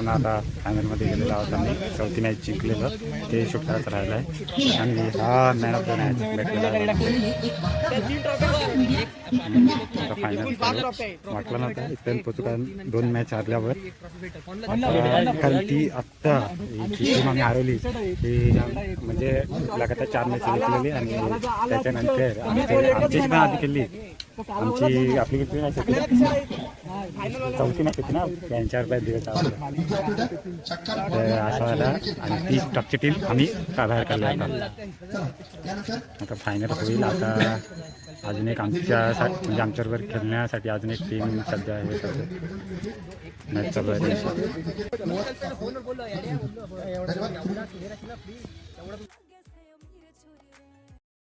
मित्रांनो आता फायनलमध्ये गेलेला आहोत आणि चौथी मॅच जिंकलेलं ते शूट करायचं राहिलं आहे आणि हा मॅन ऑफ द मॅच भेटलेला फायनल वाटलं नव्हतं इथपर्यंत पोचू, कारण 2 मॅच हरल्यावर, कारण ती आत्ता जी टीम आम्ही हरवली ती म्हणजे लगातार 4 मॅच जिंकलेली आणि त्याच्यानंतर आमची पण आधी केली आमची आपली किती मॅच होती, चौथी मॅच होती ना, त्यांच्यावर काय दिवस असा झाला आणि ती टॉपची टीम आम्ही बाहेर काढली आता फायनल होईल. आता अजून एक आमच्यासाठी म्हणजे आमच्याबरोबर खेळण्यासाठी अजून एक टीम सध्या आहे मॅच चालू आहे.